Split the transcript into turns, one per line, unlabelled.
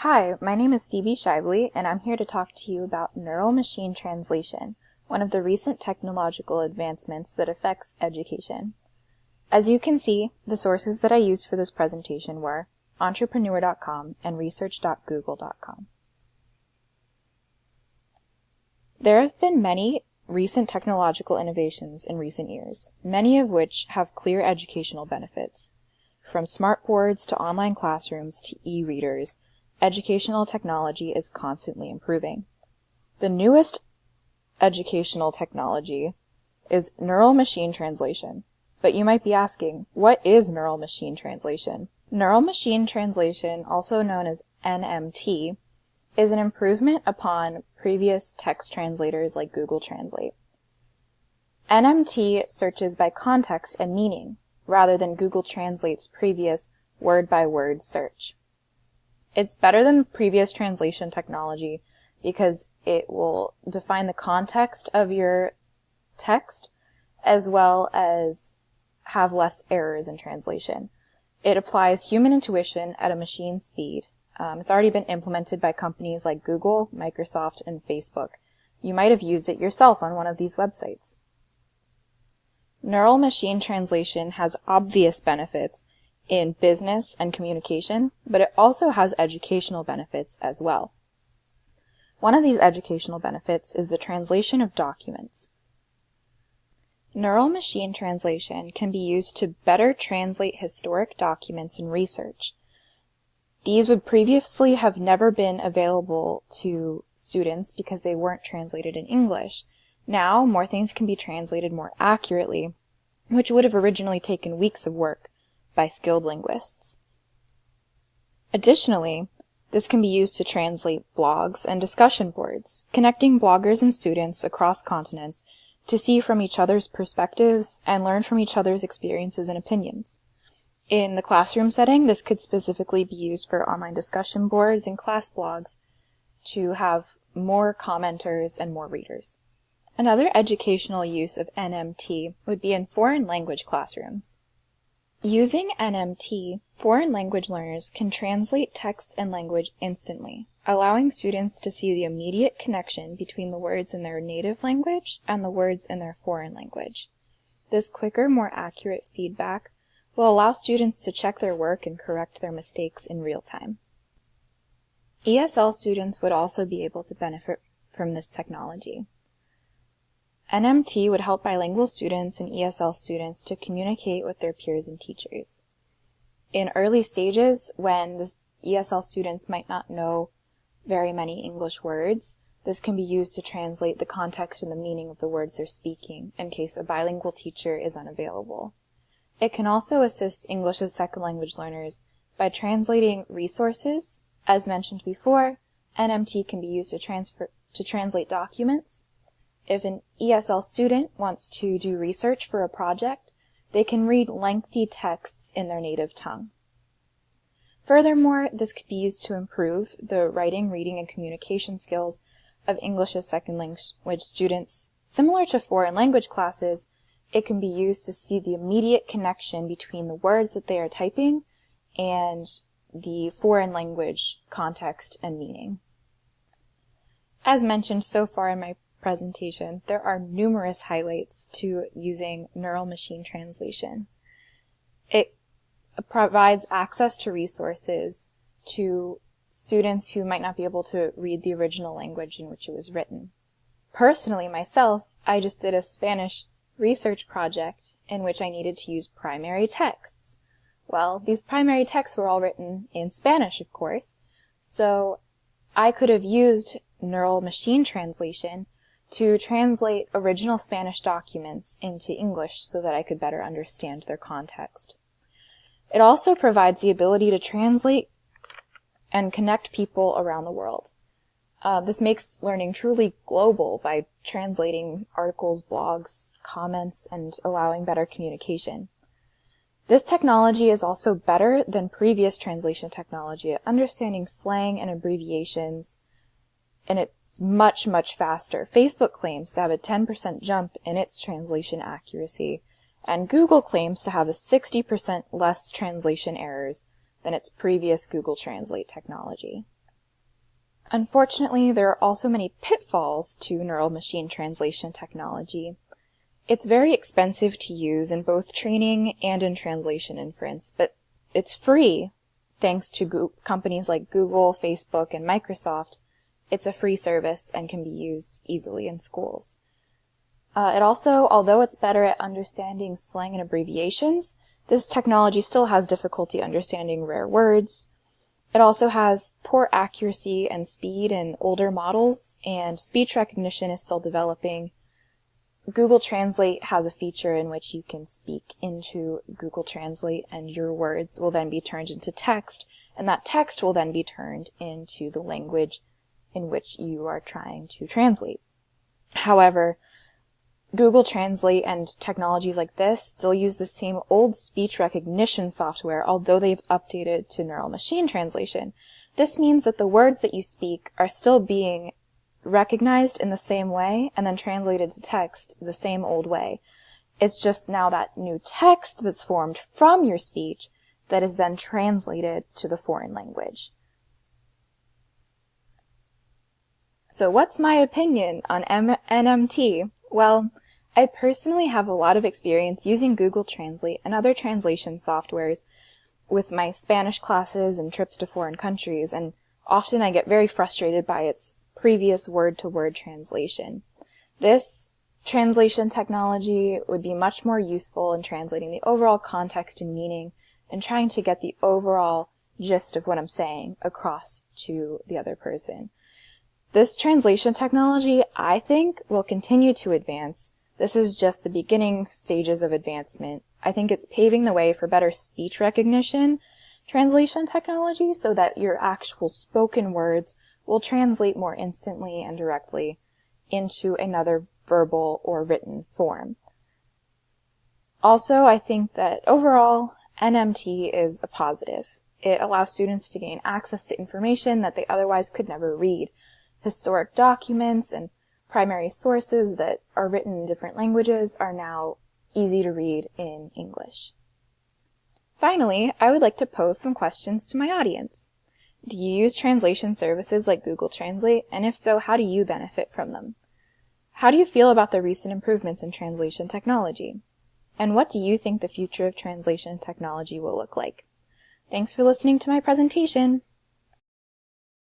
Hi, my name is Phoebe Shively, and I'm here to talk to you about neural machine translation, one of the recent technological advancements that affects education. As you can see, the sources that I used for this presentation were entrepreneur.com and research.google.com. There have been many recent technological innovations in recent years, many of which have clear educational benefits. From smart boards to online classrooms to e-readers, educational technology is constantly improving. The newest educational technology is neural machine translation. But you might be asking, what is neural machine translation? Neural machine translation, also known as NMT, is an improvement upon previous text translators like Google Translate. NMT searches by context and meaning, rather than Google Translate's previous word-by-word search. It's better than previous translation technology because it will define the context of your text as well as have less errors in translation. It applies human intuition at a machine speed. It's already been implemented by companies like Google, Microsoft, and Facebook. You might have used it yourself on one of these websites. Neural machine translation has obvious benefits in business and communication, but it also has educational benefits as well. One of these educational benefits is the translation of documents. Neural machine translation can be used to better translate historic documents in research. These would previously have never been available to students because they weren't translated in English. Now, more things can be translated more accurately, which would have originally taken weeks of work by skilled linguists. Additionally, this can be used to translate blogs and discussion boards, connecting bloggers and students across continents to see from each other's perspectives and learn from each other's experiences and opinions. In the classroom setting, this could specifically be used for online discussion boards and class blogs to have more commenters and more readers. Another educational use of NMT would be in foreign language classrooms. Using NMT, foreign language learners can translate text and language instantly, allowing students to see the immediate connection between the words in their native language and the words in their foreign language. This quicker, more accurate feedback will allow students to check their work and correct their mistakes in real time. ESL students would also be able to benefit from this technology. NMT would help bilingual students and ESL students to communicate with their peers and teachers. In early stages, when the ESL students might not know very many English words, this can be used to translate the context and the meaning of the words they're speaking in case a bilingual teacher is unavailable. It can also assist English as second language learners by translating resources. As mentioned before, NMT can be used to translate documents. If an ESL student wants to do research for a project, they can read lengthy texts in their native tongue. Furthermore, this could be used to improve the writing, reading, and communication skills of English as second language students. Similar to foreign language classes, it can be used to see the immediate connection between the words that they are typing and the foreign language context and meaning. As mentioned so far in my presentation, there are numerous highlights to using neural machine translation. It provides access to resources to students who might not be able to read the original language in which it was written. Personally, myself, I just did a Spanish research project in which I needed to use primary texts. Well, these primary texts were all written in Spanish, of course, so I could have used neural machine translation to translate original Spanish documents into English so that I could better understand their context. It also provides the ability to translate and connect people around the world. This makes learning truly global by translating articles, blogs, comments, and allowing better communication. This technology is also better than previous translation technology at understanding slang and abbreviations, and it's much, much faster. Facebook claims to have a 10% jump in its translation accuracy, and Google claims to have a 60% less translation errors than its previous Google Translate technology. Unfortunately, there are also many pitfalls to neural machine translation technology. It's very expensive to use in both training and in translation inference, but it's free thanks to companies like Google, Facebook, and Microsoft. It's a free service and can be used easily in schools. It also, although it's better at understanding slang and abbreviations, this technology still has difficulty understanding rare words. It also has poor accuracy and speed in older models, and speech recognition is still developing. Google Translate has a feature in which you can speak into Google Translate and your words will then be turned into text, and that text will then be turned into the language in which you are trying to translate. However, Google Translate and technologies like this still use the same old speech recognition software, although they've updated to neural machine translation. This means that the words that you speak are still being recognized in the same way and then translated to text the same old way. It's just now that new text that's formed from your speech that is then translated to the foreign language. So what's my opinion on NMT? Well, I personally have a lot of experience using Google Translate and other translation softwares with my Spanish classes and trips to foreign countries, and often I get very frustrated by its previous word-to-word translation. This translation technology would be much more useful in translating the overall context and meaning and trying to get the overall gist of what I'm saying across to the other person. This translation technology, I think, will continue to advance. This is just the beginning stages of advancement. I think it's paving the way for better speech recognition translation technology so that your actual spoken words will translate more instantly and directly into another verbal or written form. Also, I think that overall, NMT is a positive. It allows students to gain access to information that they otherwise could never read. Historic documents and primary sources that are written in different languages are now easy to read in English. Finally, I would like to pose some questions to my audience. Do you use translation services like Google Translate? And if so, how do you benefit from them? How do you feel about the recent improvements in translation technology? And what do you think the future of translation technology will look like? Thanks for listening to my presentation.